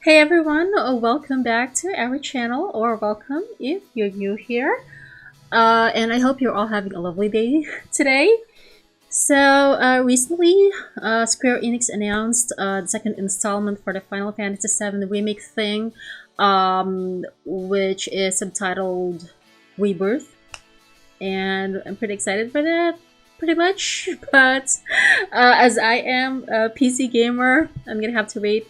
Hey everyone, welcome back to our channel, or welcome if you're new here. And I hope you're all having a lovely day today. So recently, Square Enix announced the second installment for the Final Fantasy VII remake thing, which is subtitled Rebirth. And I'm pretty excited for that, pretty much. But as I am a PC gamer, I'm gonna have to wait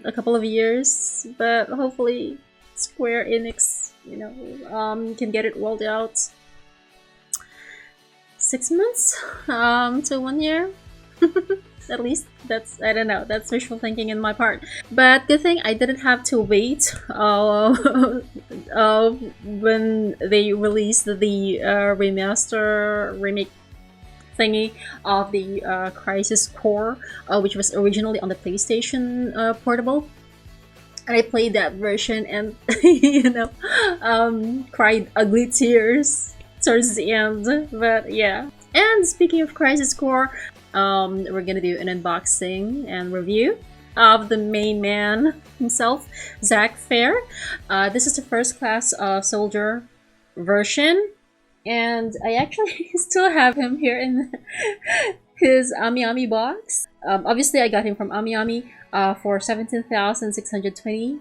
a couple of years, but hopefully Square Enix, can get it rolled out 6 months to 1 year. At least that's, I don't know, that's wishful thinking in my part. But good thing I didn't have to wait when they released the remaster remake thingy of the Crisis Core, which was originally on the PlayStation Portable. And I played that version and cried ugly tears towards the end. But yeah. And speaking of Crisis Core, we're gonna do an unboxing and review of the main man himself, Zack Fair. This is the first class soldier version. And I actually still have him here in his Ami box. Obviously, I got him from Ami for 17,620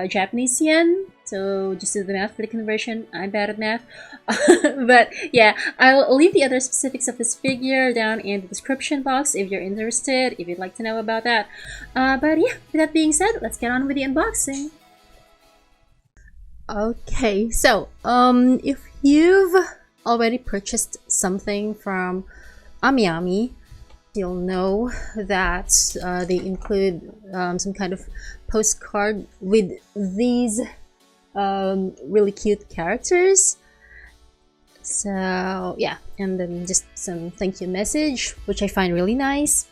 Japanese yen. So just do the math for the conversion. I'm bad at math. But yeah, I'll leave the other specifics of this figure down in the description box if you're interested, if you'd like to know about that. But yeah, with that being said, let's get on with the unboxing. Okay, so if you've already purchased something from Ami, you'll know that they include some kind of postcard with these really cute characters. So yeah, and then just some thank you message, which I find really nice.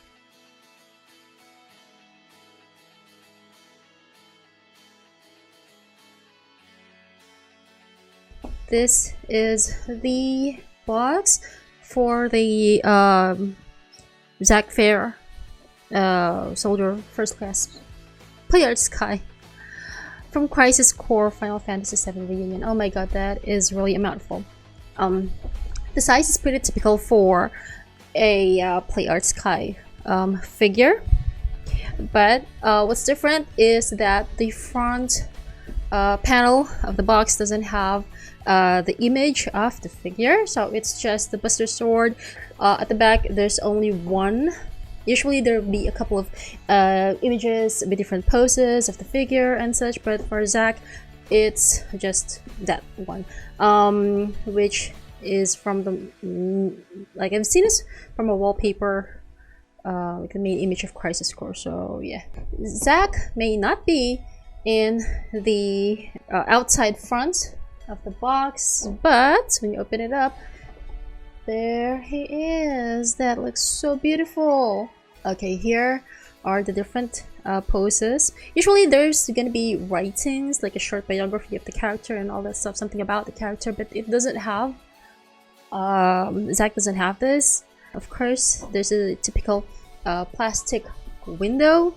This is the box for the Zack Fair Soldier First Class Player Sky from Crisis Core Final Fantasy VII Reunion. Oh my god, that is really a mouthful. The size is pretty typical for a Play Art Sky figure, but what's different is that the front panel of the box doesn't have the image of the figure, so it's just the Buster Sword. At the back there's only one. Usually there'll be a couple of images with different poses of the figure and such, but for Zack it's just that one, which is from the like I've seen this from a wallpaper, like the main image of Crisis Core. So yeah, Zack may not be in the outside front of the box, but when you open it up, there he is. That looks so beautiful. Okay, here are the different poses. Usually there's gonna be writings, like a short biography of the character and all that stuff, something about the character, but it doesn't have, Zack doesn't have this. Of course, there's a typical plastic window.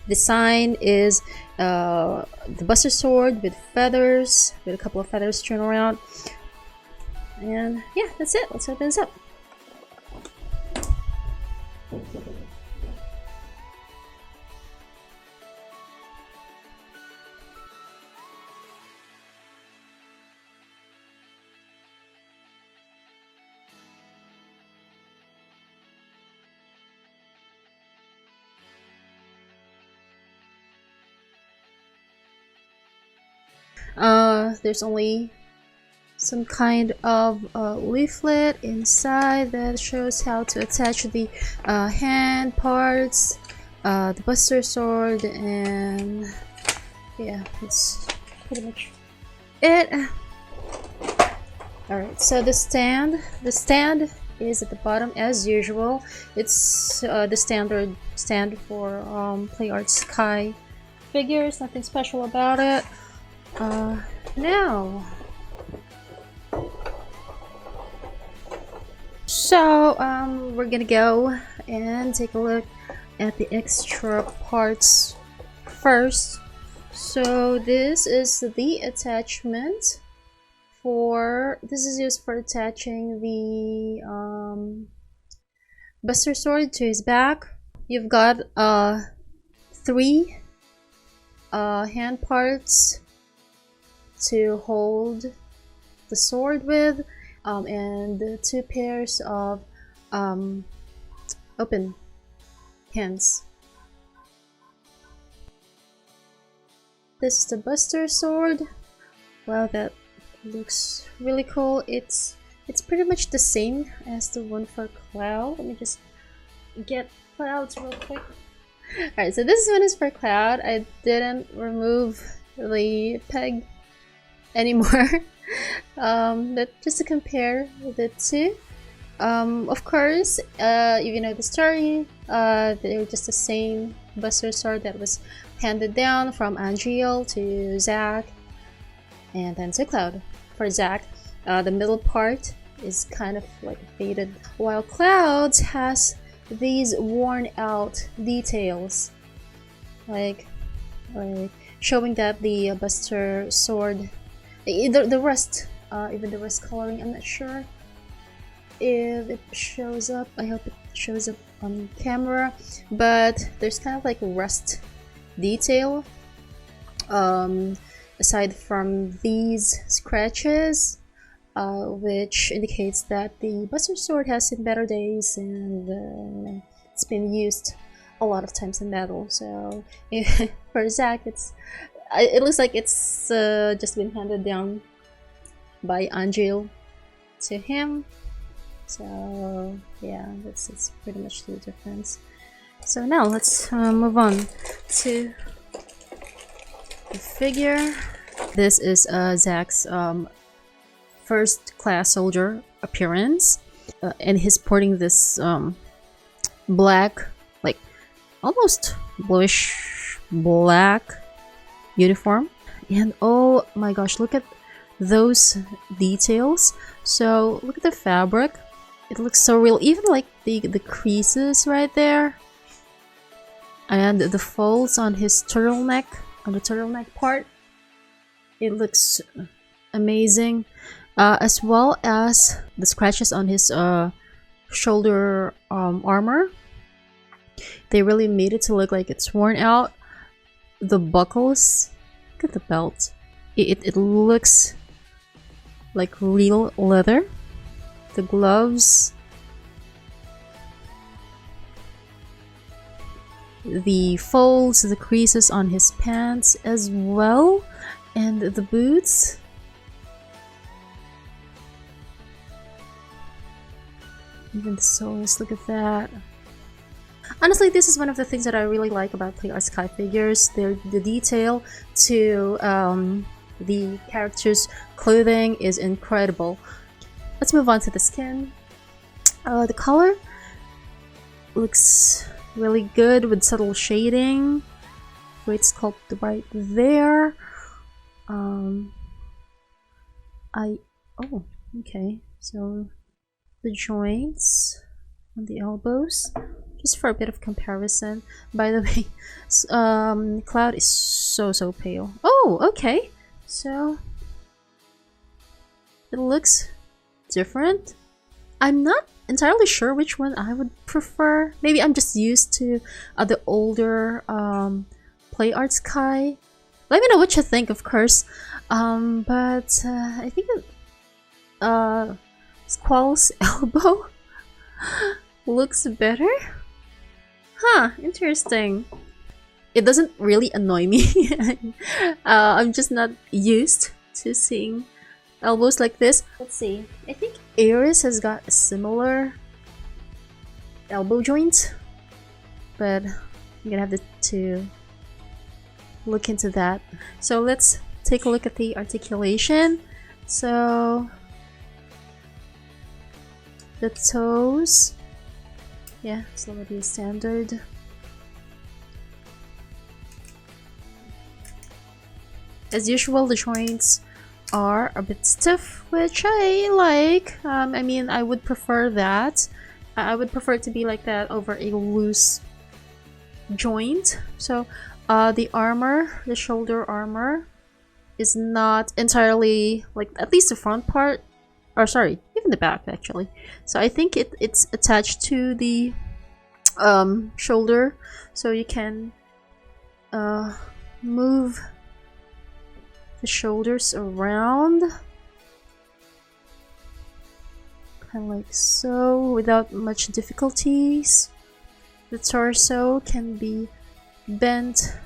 The sign is the Buster Sword with feathers, with a couple of feathers strewn around. And yeah, that's it. Let's open this up. There's only some kind of leaflet inside that shows how to attach the hand parts, the Buster Sword, and yeah, that's pretty much it. Alright, so the stand is at the bottom as usual. It's the standard stand for Play Art Sky figures, nothing special about it. Now, so we're gonna go and take a look at the extra parts first. So this is the attachment this is used for attaching the buster sword to his back. You've got 3 hand parts to hold the sword with, and 2 pairs of open hands. This is the buster sword. Wow, that looks really cool. It's pretty much the same as the one for Cloud. Let me just get Cloud's real quick. Alright, so this one is for Cloud. I didn't remove the peg anymore. But just to compare the two. Of course, if you know the story, they're just the same buster sword that was handed down from Angel to Zack and then to Cloud. For Zack, the middle part is kind of like faded, while Cloud's has these worn out details, like showing that the buster sword, the rust, even the rust coloring, I'm not sure if it shows up. I hope it shows up on camera, but there's kind of like rust detail aside from these scratches, which indicates that the buster sword has seen better days and it's been used a lot of times in battle. So for Zack, it looks like it's just been handed down by Angel to him. So yeah, that's pretty much the difference. So now let's move on to the figure. This is Zack's first class soldier appearance, and he's sporting this black, like almost bluish black uniform. And oh my gosh, look at those details. So look at the fabric. It looks so real, even like the creases right there, and the folds on his turtleneck, on the turtleneck part. It looks amazing, as well as the scratches on his shoulder armor. They really made it to look like it's worn out. The buckles, look at the belt. It looks like real leather. The gloves, the folds, the creases on his pants as well, and the boots. Even the soles, look at that. Honestly, this is one of the things that I really like about Play Arts Kai figures. The detail to the characters' clothing is incredible. Let's move on to the skin. The color looks really good with subtle shading. Great sculpt right there. Okay. So the joints on the elbows, just for a bit of comparison. By the way, Cloud is so pale. Oh, okay. So it looks different. I'm not entirely sure which one I would prefer. Maybe I'm just used to the older Play Arts Kai. Let me know what you think, of course. But I think Squall's elbow looks better. Huh, interesting. It doesn't really annoy me. I'm just not used to seeing elbows like this. Let's see. I think Ares has got a similar elbow joint, but I'm gonna have to look into that. So let's take a look at the articulation. So the toes, yeah, it's already standard. As usual, the joints are a bit stiff, which I like. I mean, I would prefer that. I would prefer it to be like that over a loose joint. So the armor, the shoulder armor, is not entirely, like, at least the front part, or sorry, even the back actually. So I think it's attached to the shoulder, so you can move the shoulders around, kind of like so, without much difficulties. The torso can be bent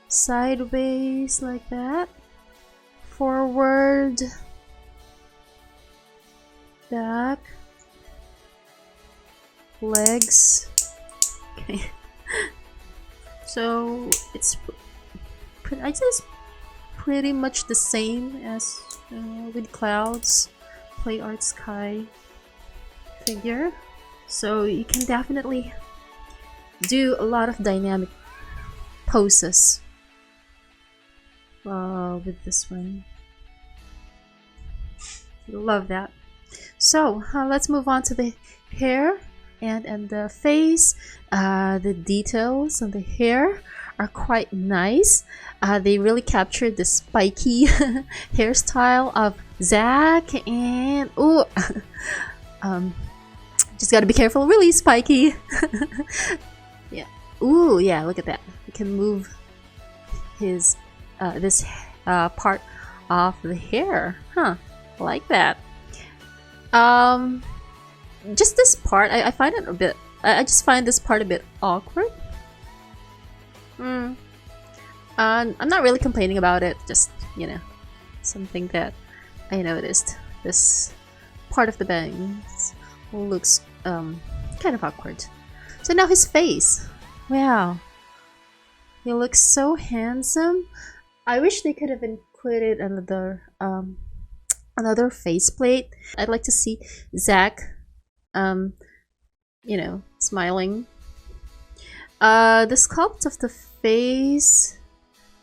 sideways like that, forward, back, legs. Okay. So it's I guess pretty much the same as with Cloud's Play Art Sky figure. So you can definitely do a lot of dynamic poses with this one. Love that. So let's move on to the hair and the face. The details on the hair are quite nice. They really captured the spiky hairstyle of Zack, and ooh, just gotta be careful, really spiky. Yeah. Ooh, yeah, look at that. You can move his this part of the hair. Huh, like that. Just this part, I find it a bit, I just find this part a bit awkward. I'm not really complaining about it, just, you know, something that I noticed. This part of the bangs looks kind of awkward. So now his face. Wow. He looks so handsome. I wish they could have included another another faceplate. I'd like to see Zack you know, smiling. The sculpt of the face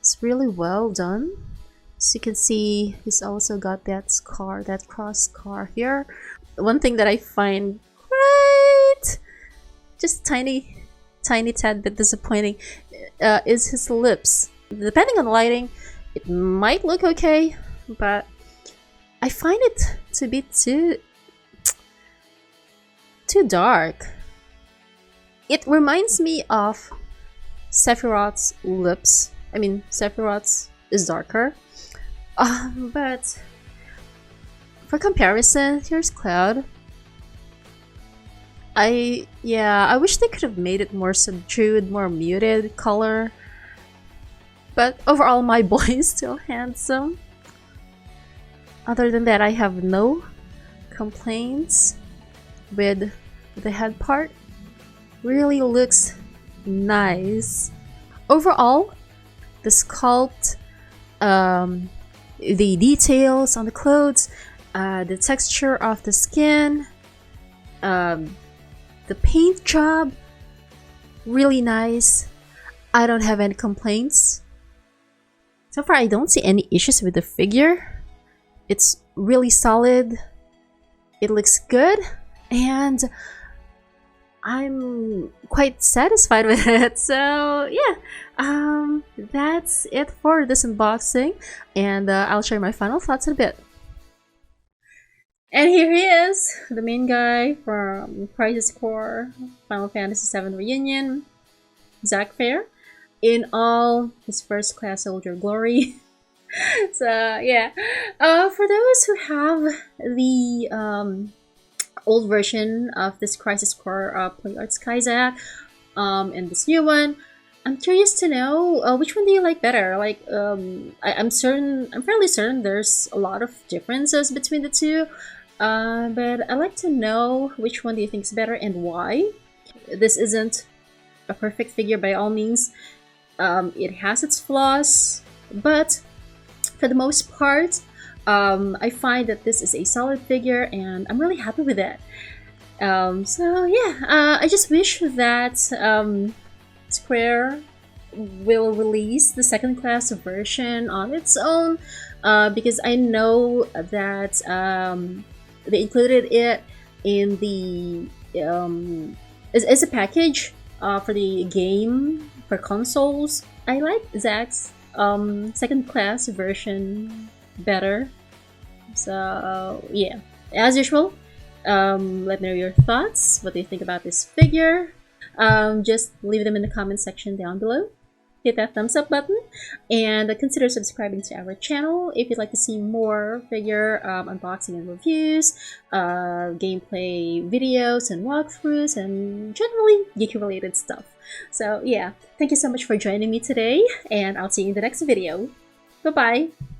is really well done. As you can see, he's also got that scar, that cross scar here. One thing that I find quite just tiny tad bit disappointing is his lips. Depending on the lighting, it might look okay, but I find it to be too dark. It reminds me of Sephiroth's lips. I mean, Sephiroth's is darker. But for comparison, here's Cloud. I wish they could have made it more subdued, more muted color. But overall, my boy is still handsome. Other than that, I have no complaints with the head part. Really looks nice. Overall, the sculpt, the details on the clothes, the texture of the skin, the paint job, really nice. I don't have any complaints. So far, I don't see any issues with the figure. It's really solid. It looks good, and I'm quite satisfied with it. So yeah, that's it for this unboxing, and I'll share my final thoughts in a bit. And here he is, the main guy from Crisis Core Final Fantasy VII Reunion, Zack Fair, in all his first class soldier glory. So yeah, for those who have the old version of this Crisis Core Play Art Sky Zack, and this new one, I'm curious to know which one do you like better? Like, I'm fairly certain there's a lot of differences between the two, but I'd like to know which one do you think is better and why. This isn't a perfect figure by all means. It has its flaws, but for the most part, I find that this is a solid figure, and I'm really happy with it. So yeah, I just wish that Square will release the second class version on its own, because I know that they included it in the as a package For the game for consoles, I like Zack's second class version better. So yeah, as usual, let me know your thoughts. What do you think about this figure? Just leave them in the comment section down below. Hit that thumbs up button and consider subscribing to our channel if you'd like to see more figure unboxing and reviews, gameplay videos and walkthroughs, and generally geeky related stuff. So yeah, thank you so much for joining me today, and I'll see you in the next video. Bye bye!